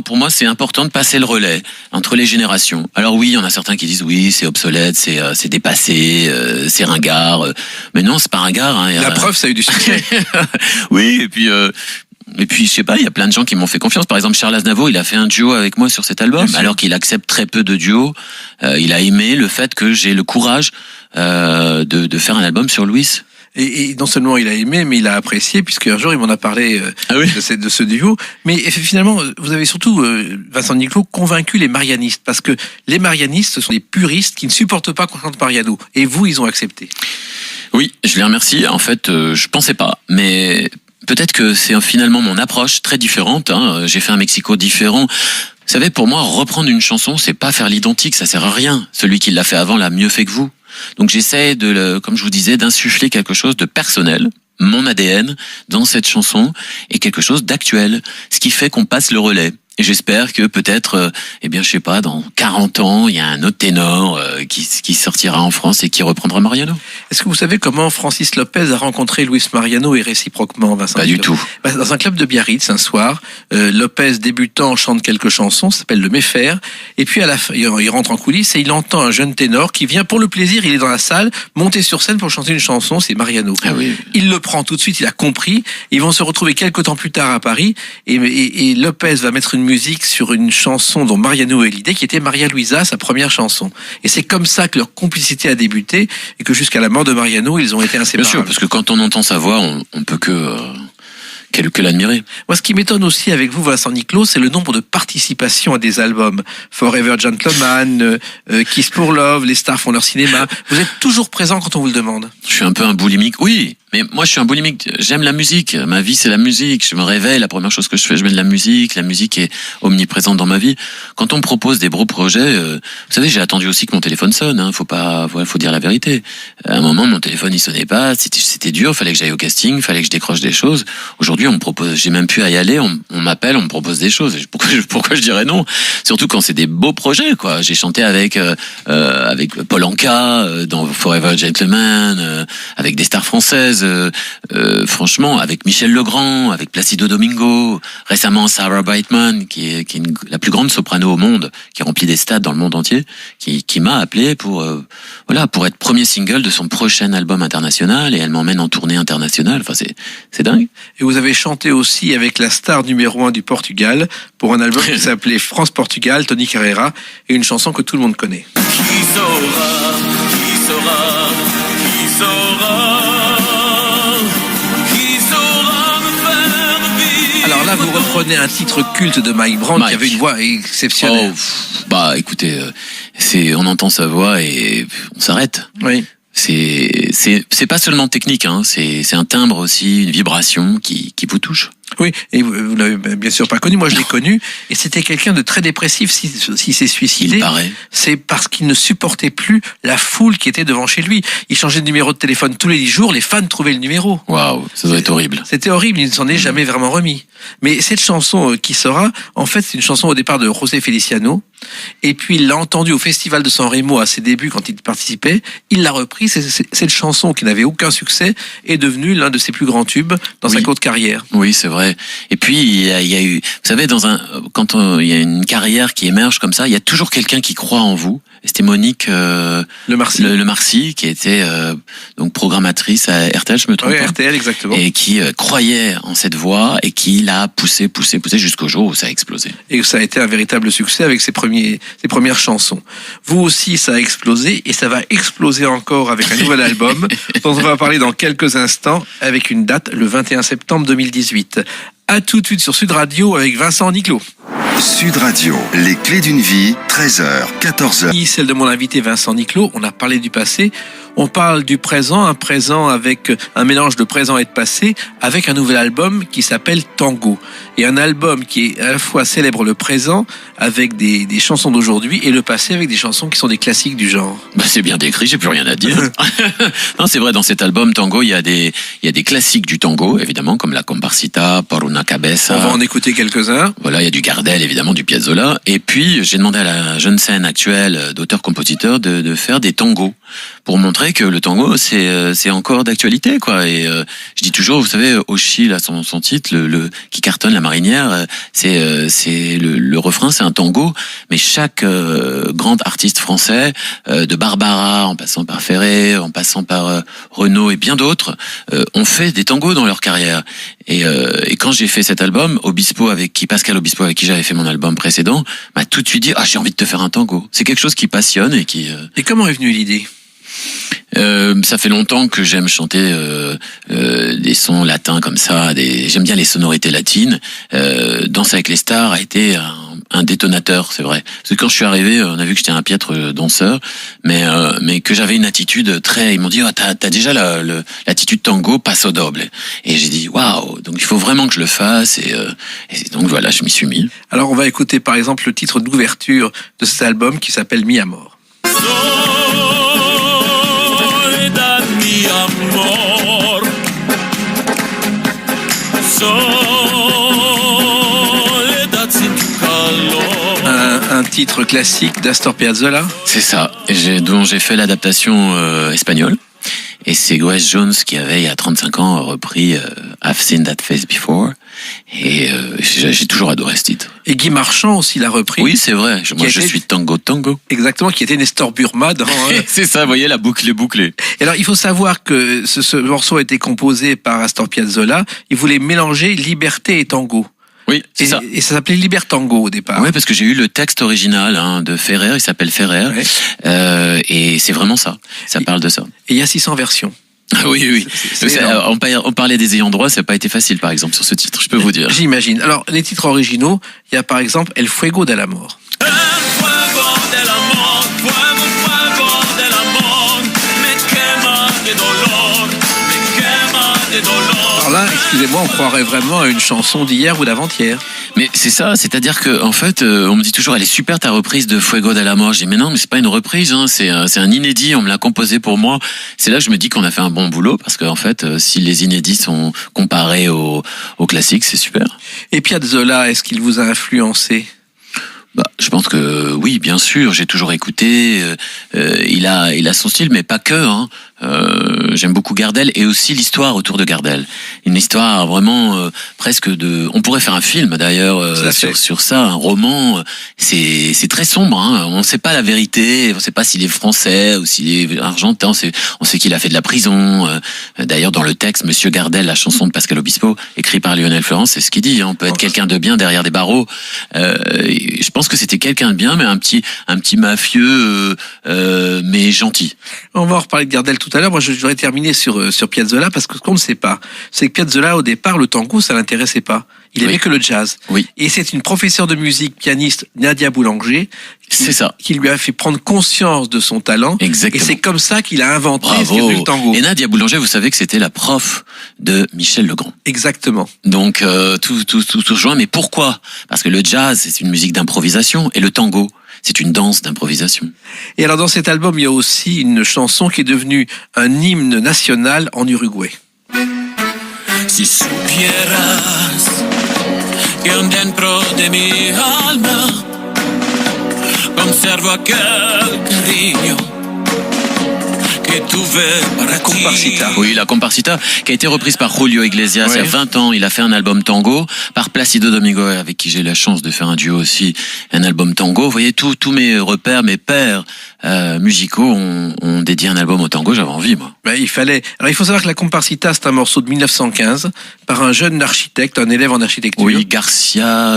pour moi, c'est important de passer le relais entre les générations. Alors oui, il y en a certains qui disent oui, c'est obsolète, c'est dépassé, c'est ringard. Mais non, c'est pas ringard. Hein, La preuve, ça a eu du succès. Oui, et puis, je sais pas, il y a plein de gens qui m'ont fait confiance. Par exemple, Charles Aznavour, il a fait un duo avec moi sur cet album, alors qu'il accepte très peu de duos. Il a aimé le fait que j'ai le courage de faire un album sur Luis. Et non seulement il a aimé, mais il a apprécié, puisque un jour il m'en a parlé de ce duo. Mais finalement, vous avez surtout, Vincent Niclot, convaincu les marianistes, parce que les marianistes sont des puristes qui ne supportent pas qu'on chante Mariano. Et vous, ils ont accepté. Oui, je les remercie. En fait, je pensais pas, mais peut-être que c'est finalement mon approche très différente. Hein. J'ai fait un Mexico différent. Vous savez, pour moi, reprendre une chanson, c'est pas faire l'identique, ça sert à rien. Celui qui l'a fait avant l'a mieux fait que vous. Donc j'essaie comme je vous disais, d'insuffler quelque chose de personnel, mon ADN, dans cette chanson, et quelque chose d'actuel, ce qui fait qu'on passe le relais. Et j'espère que peut-être, je sais pas, dans 40 ans, il y a un autre ténor qui sortira en France et qui reprendra Mariano. Est-ce que vous savez comment Francis Lopez a rencontré Luis Mariano et réciproquement, Vincent? Pas du tout. Dans un club de Biarritz, un soir, Lopez, débutant, chante quelques chansons, ça s'appelle Le Méfaire, et puis à la fin, il rentre en coulisses et il entend un jeune ténor qui vient pour le plaisir, il est dans la salle, monter sur scène pour chanter une chanson, c'est Mariano. Ah oui. Il le prend tout de suite, il a compris, ils vont se retrouver quelques temps plus tard à Paris, et Lopez va mettre une musique sur une chanson dont Mariano a eu l'idée, qui était Maria Luisa, sa première chanson. Et c'est comme ça que leur complicité a débuté, et que jusqu'à la mort de Mariano, ils ont été inséparables. Bien sûr, parce que quand on entend sa voix, on peut que l'admirer. Moi, ce qui m'étonne aussi avec vous, Vincent Niclot, c'est le nombre de participations à des albums. Forever Gentleman, Kiss for Love, les stars font leur cinéma. Vous êtes toujours présent quand on vous le demande. Je suis un peu un boulimique, oui. Mais moi, je suis un boulimique. J'aime la musique. Ma vie, c'est la musique. Je me réveille. La première chose que je fais, je mets de la musique. La musique est omniprésente dans ma vie. Quand on me propose des beaux projets, vous savez, j'ai attendu aussi que mon téléphone sonne. Hein. Faut dire la vérité. À un moment, mon téléphone, il sonnait pas. C'était dur. Fallait que j'aille au casting. Fallait que je décroche des choses. Aujourd'hui, on me propose. J'ai même pu y aller. On m'appelle. On me propose des choses. Pourquoi je dirais non? Surtout quand c'est des beaux projets, quoi. J'ai chanté avec Paul Anka dans Forever Gentleman, avec des stars françaises. choses, franchement, avec Michel Legrand, avec Placido Domingo, récemment Sarah Brightman, qui est la plus grande soprano au monde, qui remplit des stades dans le monde entier, qui m'a appelé pour être premier single de son prochain album international, et elle m'emmène en tournée internationale. Enfin, c'est dingue. Et vous avez chanté aussi avec la star numéro 1 du Portugal pour un album qui s'appelait France-Portugal, Tony Carreira, et une chanson que tout le monde connaît. Qui saura, qui saura, qui saura, qui saura me faire vivre. Alors là, vous reprenez un titre culte de Mike Brandt qui avait une voix exceptionnelle. Écoutez, on entend sa voix et on s'arrête. Oui. C'est pas seulement technique, hein, c'est un timbre aussi, une vibration qui vous touche. Oui, et vous l'avez bien sûr pas connu, moi je l'ai connu, et c'était quelqu'un de très dépressif s'il s'est suicidé. Il paraît. C'est parce qu'il ne supportait plus la foule qui était devant chez lui. Il changeait de numéro de téléphone tous les 10 jours, les fans trouvaient le numéro. Waouh, ça doit être horrible. C'était horrible, il ne s'en est jamais vraiment remis. Mais cette chanson qui sera, en fait, c'est une chanson au départ de José Feliciano, et puis il l'a entendue au Festival de San Remo à ses débuts quand il participait, il l'a reprise, cette chanson qui n'avait aucun succès est devenue l'un de ses plus grands tubes dans sa courte carrière. Oui, c'est vrai. Et puis il y a eu, vous savez, quand il y a une carrière qui émerge comme ça, il y a toujours quelqu'un qui croit en vous. Et c'était Monique Le Marcy, qui était donc programmatrice à RTL, je me trompe pas. RTL, exactement. Et qui croyait en cette voix et qui l'a poussé jusqu'au jour où ça a explosé. Et ça a été un véritable succès avec ses premières chansons. Vous aussi, ça a explosé et ça va exploser encore avec un nouvel album dont on va parler dans quelques instants avec une date, le 21 septembre 2018. À tout de suite sur Sud Radio avec Vincent Niclot. Sud Radio, les clés d'une vie, 13h, 14h. Celle de mon invité Vincent Niclot, on a parlé du passé, on parle du présent, un présent avec un mélange de présent et de passé, avec un nouvel album qui s'appelle Tango. Et un album qui est à la fois célèbre le présent avec des chansons d'aujourd'hui et le passé avec des chansons qui sont des classiques du genre. C'est bien décrit, j'ai plus rien à dire. Non, c'est vrai, dans cet album Tango, il y a des classiques du tango, évidemment, comme la Comparsita, Por una cabeza. On va en écouter quelques-uns. Voilà, il y a du Gardel, évidemment, du Piazzolla. Et puis, j'ai demandé à la jeune scène actuelle d'auteurs-compositeurs de faire des tangos pour montrer que le tango, c'est encore d'actualité, quoi. Et je dis toujours, vous savez, Oshi, là, son titre, le qui cartonne, La Marinière, c'est le refrain, c'est un tango. Mais chaque grand artiste français, de Barbara, en passant par Ferré, en passant par Renaud et bien d'autres, ont fait des tangos dans leur carrière. Et quand j'ai fait cet album, Pascal Obispo, avec qui j'avais fait mon album précédent, m'a tout de suite dit, j'ai envie de te faire un tango. C'est quelque chose qui passionne et qui... Et comment est venue l'idée ? Ça fait longtemps que j'aime chanter des sons latins comme ça. J'aime bien les sonorités latines. Danse avec les stars a été un détonateur, c'est vrai. Parce que quand je suis arrivé, on a vu que j'étais un piètre danseur, mais que j'avais une attitude très... Ils m'ont dit, t'as déjà l'attitude tango, passo doble. Et j'ai dit, waouh, donc il faut vraiment que je le fasse. Et donc voilà, je m'y suis mis. Alors on va écouter par exemple le titre d'ouverture de cet album qui s'appelle Mi Amor. Soledad, mi amor. Soledad sin tu calor. Un titre classique d'Astor Piazzolla. C'est ça, dont j'ai fait l'adaptation espagnole. Et c'est Grace Jones qui avait, il y a 35 ans, repris I've Seen That Face Before. Et j'ai toujours adoré ce titre. Et Guy Marchand aussi l'a repris. Oui, c'est vrai. Moi, je suis tango. Exactement, qui était Nestor Burma dans... C'est ça, vous voyez, la boucle est bouclée. Et alors, il faut savoir que ce morceau a été composé par Astor Piazzolla. Il voulait mélanger liberté et tango. Oui, c'est ça. Et ça s'appelait Libertango au départ. Oui, parce que j'ai eu le texte original de Ferrer, il s'appelle Ferrer, ouais. Et c'est vraiment ça. Ça parle de ça. Et il y a 600 versions. Oui. On parlait des ayants droit, ça n'a pas été facile, par exemple, sur ce titre, je peux vous dire. J'imagine. Alors, les titres originaux, il y a par exemple El Fuego del Amor. El fuego del amor, fuego, fuego del amor, me quema de dolor, me quema de dolor. Alors là, excusez-moi, on croirait vraiment à une chanson d'hier ou d'avant-hier. Mais c'est ça, c'est-à-dire que en fait, on me dit toujours, elle est super ta reprise de Fuego del Amor. Je dis mais non, mais c'est pas une reprise, c'est un inédit. On me l'a composé pour moi. C'est là que je me dis qu'on a fait un bon boulot parce qu'en fait, si les inédits sont comparés aux classiques, c'est super. Et Piazzolla, est-ce qu'il vous a influencé ? Je pense que oui, bien sûr. J'ai toujours écouté. Il a son style, mais pas que. J'aime beaucoup Gardel et aussi l'histoire autour de Gardel. Une histoire vraiment presque de. On pourrait faire un film d'ailleurs sur ça, un roman. C'est très sombre. Hein. On ne sait pas la vérité. On ne sait pas s'il est français ou s'il est argentin. On sait qu'il a fait de la prison. D'ailleurs, dans le texte, Monsieur Gardel, la chanson de Pascal Obispo, écrite par Lionel Florence, c'est ce qu'il dit. Hein. On peut être quelqu'un de bien derrière des barreaux. Je pense que c'était quelqu'un de bien, mais un petit mafieux, mais gentil. On va en reparler de Gardel tout à l'heure. Moi, je voudrais terminer sur Piazzolla, parce que ce qu'on ne sait pas, c'est que Piazzolla, au départ, le tango, ça l'intéressait pas. Il aimait que le jazz. Oui. Et c'est une professeure de musique, pianiste, Nadia Boulanger, c'est ça, qui lui a fait prendre conscience de son talent. Exactement. Et c'est comme ça qu'il a inventé Bravo. ce qu'est devenu le tango. Et Nadia Boulanger, vous savez que c'était la prof de Michel Legrand. Exactement. Donc tout rejoint. Mais pourquoi ? Parce que le jazz, c'est une musique d'improvisation, et le tango, c'est une danse d'improvisation. Et alors dans cet album, il y a aussi une chanson qui est devenue un hymne national en Uruguay. Si supieras que dentro de mi alma conservo aquel cariño que tuve para ti. Comparsita. Oui, la Comparsita, qui a été reprise par Julio Iglesias il y a 20 ans. Il a fait un album tango, par Placido Domingo, avec qui j'ai eu la chance de faire un duo aussi, un album tango. Vous voyez, tous mes repères, mes pères musicaux ont dédié un album au tango. J'avais envie, moi. Ben, il fallait. Alors il faut savoir que la Comparsita, c'est un morceau de 1915 par un jeune architecte, un élève en architecture. Oui, Garcia,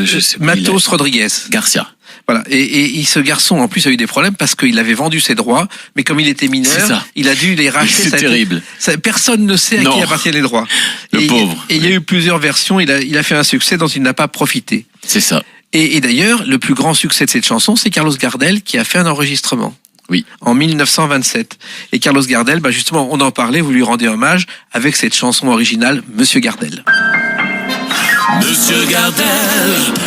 je sais pas. Matos Rodriguez. Garcia. Voilà. Et ce garçon, en plus, a eu des problèmes parce qu'il avait vendu ses droits, mais comme il était mineur, il a dû les racheter. C'est terrible. Personne ne sait à qui appartiennent les droits. Le pauvre. Et il y a eu plusieurs versions. Il a fait un succès dont il n'a pas profité. C'est ça. Et d'ailleurs, le plus grand succès de cette chanson, c'est Carlos Gardel qui a fait un enregistrement. Oui. En 1927. Et Carlos Gardel, justement, on en parlait, vous lui rendez hommage avec cette chanson originale, Monsieur Gardel. Monsieur Gardel,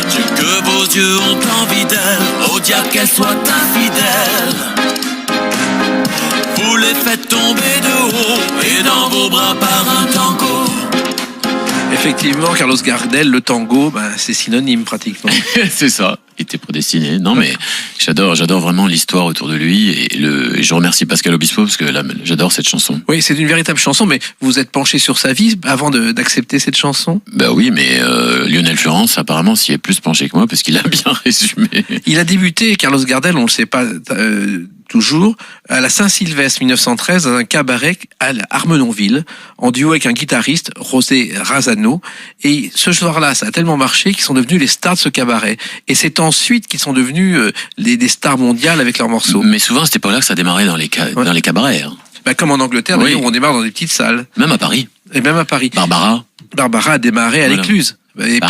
j'ai que vos yeux ont envie d'elle, au diable qu'elle soit infidèle. Vous les faites tomber de haut et dans vos bras par un tango. Effectivement, Carlos Gardel, le tango, c'est synonyme pratiquement. C'est ça, il était prédestiné. Non mais j'adore vraiment l'histoire autour de lui et je remercie Pascal Obispo parce que là, j'adore cette chanson. Oui, c'est une véritable chanson, mais vous êtes penché sur sa vie avant d'accepter cette chanson ? Bah oui, mais Lionel Florence apparemment s'y est plus penché que moi parce qu'il a bien résumé. Il a débuté, Carlos Gardel, on le sait pas toujours, à la Saint-Sylvestre 1913 dans un cabaret à Armenonville, en duo avec un guitariste, José Razano. Et ce soir-là, ça a tellement marché qu'ils sont devenus les stars de ce cabaret. Et c'est ensuite qu'ils sont devenus des stars mondiales avec leurs morceaux. Mais souvent, à cette époque-là que ça démarrait dans les cabarets. Hein. Comme en Angleterre, d'ailleurs, on démarre dans des petites salles. Même à Paris. Et même à Paris. Barbara a démarré à l'Écluse. Et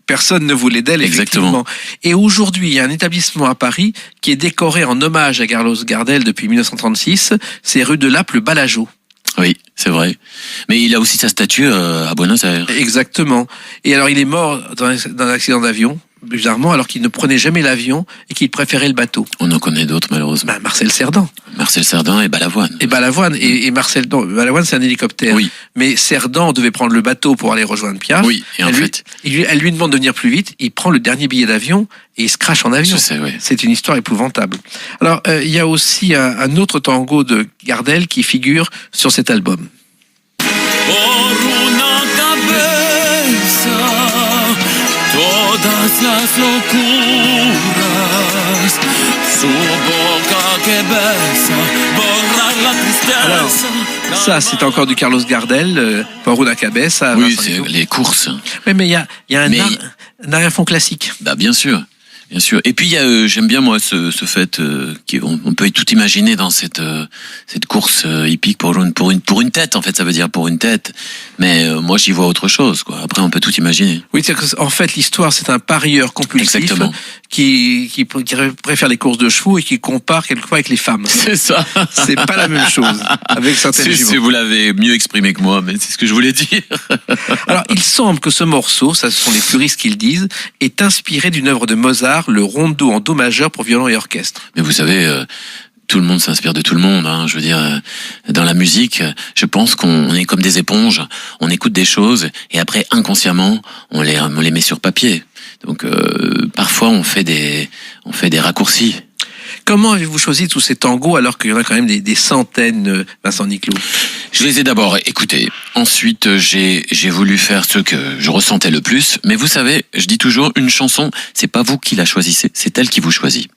personne ne voulait d'elle, effectivement. Et aujourd'hui, il y a un établissement à Paris qui est décoré en hommage à Carlos Gardel depuis 1936. C'est rue de Lappe, le Balageau. Oui, c'est vrai. Mais il a aussi sa statue à Buenos Aires. Exactement. Et alors, il est mort dans un accident d'avion, bizarrement, alors qu'il ne prenait jamais l'avion et qu'il préférait le bateau. On en connaît d'autres, malheureusement. Marcel Cerdan. Marcel Cerdan et Balavoine. Et Marcel, Balavoine, c'est un hélicoptère. Oui. Mais Cerdan devait prendre le bateau pour aller rejoindre Piaf. Oui, et elle lui demande de venir plus vite. Il prend le dernier billet d'avion et il se crache en avion. Je sais, oui. C'est une histoire épouvantable. Alors, il y a aussi un autre tango de Gardel qui figure sur cet album. Todas las locuras, su boca que besa, borrar la tristeza. Alors, ça, c'est encore du Carlos Gardel, Por una cabeza. Oui, c'est les courses. Oui, mais il y a un arrière-fond classique. Bien sûr. Bien sûr. Et puis j'aime bien moi ce fait qu'on peut tout imaginer dans cette course hippique pour une tête, en fait, ça veut dire pour une tête. Mais moi j'y vois autre chose, quoi. Après on peut tout imaginer. Oui, en fait l'histoire c'est un parieur compulsif. Exactement. Qui préfère les courses de chevaux et qui compare quelquefois avec les femmes. C'est ça. C'est pas la même chose avec certaines juments. Si vous l'avez mieux exprimé que moi, mais c'est ce que je voulais dire. Alors il semble que ce morceau, ça ce sont les puristes qui le disent, est inspiré d'une œuvre de Mozart, le rondo en do majeur pour violon et orchestre. Mais vous savez, tout le monde s'inspire de tout le monde. Hein. Je veux dire, dans la musique, je pense qu'on est comme des éponges. On écoute des choses et après, inconsciemment, on les met sur papier. Donc, parfois, on fait des raccourcis. Comment avez-vous choisi tous ces tangos alors qu'il y en a quand même des centaines, Vincent Niclot? Je les ai d'abord écoutés. Ensuite, j'ai voulu faire ce que je ressentais le plus. Mais vous savez, je dis toujours, une chanson, c'est pas vous qui la choisissez, c'est elle qui vous choisit.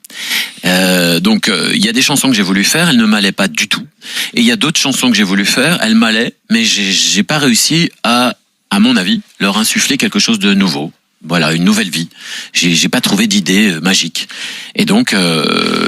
Donc, il y a des chansons que j'ai voulu faire, elles ne m'allaient pas du tout. Et il y a d'autres chansons que j'ai voulu faire, elles m'allaient, mais j'ai pas réussi à mon avis, leur insuffler quelque chose de nouveau. Voilà, une nouvelle vie. J'ai pas trouvé d'idée magique. Et donc,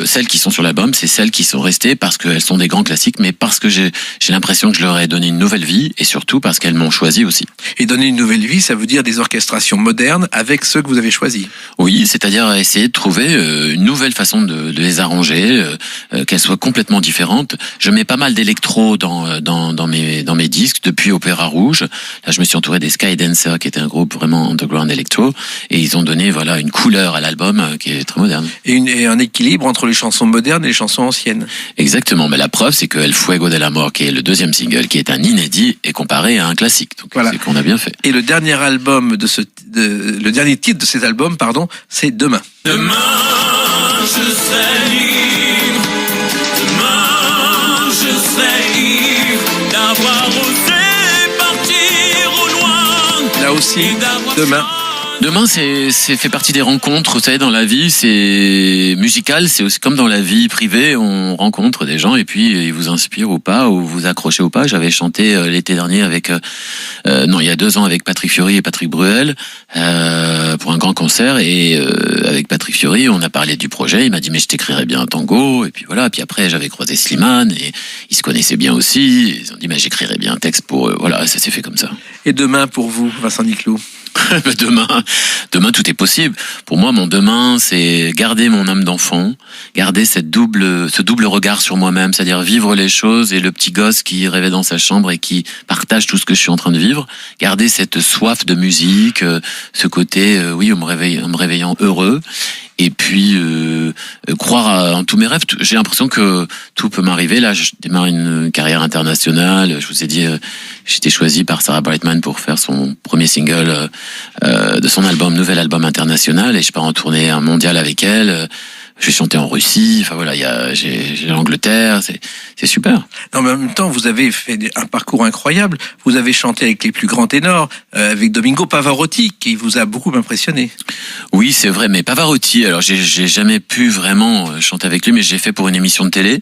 celles qui sont sur l'album, c'est celles qui sont restées parce qu'elles sont des grands classiques, mais parce que j'ai l'impression que je leur ai donné une nouvelle vie, et surtout parce qu'elles m'ont choisi aussi. Et donner une nouvelle vie, ça veut dire des orchestrations modernes avec ceux que vous avez choisis. Oui, c'est-à-dire essayer de trouver une nouvelle façon de les arranger, qu'elles soient complètement différentes. Je mets pas mal d'électro dans mes disques, depuis Opéra Rouge. Là, je me suis entouré des Skydancers, qui était un groupe vraiment underground électro. Et ils ont donné une couleur à l'album qui est très moderne. Et un équilibre entre les chansons modernes et les chansons anciennes. Exactement, mais la preuve c'est que El Fuego del Amor, qui est le deuxième single, qui est un inédit, est comparé à un classique. Donc voilà. C'est qu'on a bien fait. Et le dernier album le dernier titre de cet album, c'est Demain. Demain, je serai libre. Demain, je serai ivre d'avoir osé partir au loin. Là aussi, Demain. Demain, c'est fait partie des rencontres. Vous savez, dans la vie, c'est musical, c'est aussi comme dans la vie privée, on rencontre des gens et puis ils vous inspirent ou pas, ou vous accrochez ou pas. J'avais chanté l'été dernier il y a 2 ans avec Patrick Fiori et Patrick Bruel pour un grand concert, et avec Patrick Fiori, on a parlé du projet. Il m'a dit mais je t'écrirais bien un tango, et puis voilà. Puis après, j'avais croisé Slimane et ils se connaissaient bien aussi. Ils ont dit mais j'écrirais bien un texte pour eux. Voilà, ça s'est fait comme ça. Et demain pour vous, Vincent Niclot? Demain, tout est possible. Pour moi, mon demain, c'est garder mon âme d'enfant, garder ce double regard sur moi-même, c'est-à-dire vivre les choses et le petit gosse qui rêvait dans sa chambre et qui partage tout ce que je suis en train de vivre. Garder cette soif de musique, ce côté, en me réveillant heureux. Et puis croire en tous mes rêves. J'ai l'impression que tout peut m'arriver. Là, je démarre une carrière internationale. Je vous ai dit, j'ai été choisi par Sarah Brightman pour faire son premier single de son nouvel album international. Et je pars en tournée mondiale avec elle. Je vais chanter en Russie. Enfin voilà, j'ai l'Angleterre. C'est super. Non, mais en même temps, vous avez fait un parcours incroyable. Vous avez chanté avec les plus grands ténors, avec Domingo Pavarotti, qui vous a beaucoup impressionné. Oui, c'est vrai, mais Pavarotti, alors j'ai jamais pu vraiment chanter avec lui, mais j'ai fait pour une émission de télé.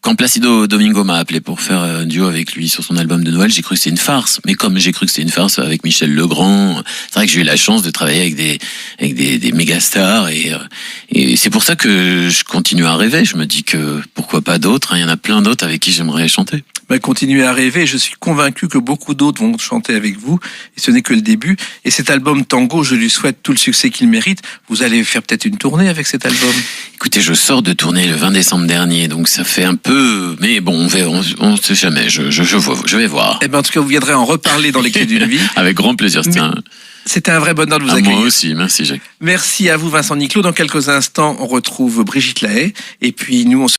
Quand Placido Domingo m'a appelé pour faire un duo avec lui sur son album de Noël, j'ai cru que c'était une farce. Mais comme j'ai cru que c'était une farce avec Michel Legrand, c'est vrai que j'ai eu la chance de travailler avec des méga stars, et c'est pour ça que je continue à rêver. Je me dis que pourquoi pas d'autres, hein. Il y en a plein d'autres avec qui j'aimerais chanter. Continuez à rêver. Je suis convaincu que beaucoup d'autres vont chanter avec vous, et ce n'est que le début. Et cet album Tango, je lui souhaite tout le succès qu'il mérite. Vous allez faire peut-être une tournée avec cet album. Écoutez, je sors de tournée le 20 décembre dernier, donc ça fait un peu, mais bon, on sait jamais. Je vais voir. En tout cas, vous viendrez en reparler dans les Clés d'une vie. Avec grand plaisir. C'était un vrai bonheur de vous accueillir. Moi aussi, merci Jacques. Merci à vous, Vincent Niclot. Dans quelques instants, on retrouve Brigitte Lahaie, et puis nous, on se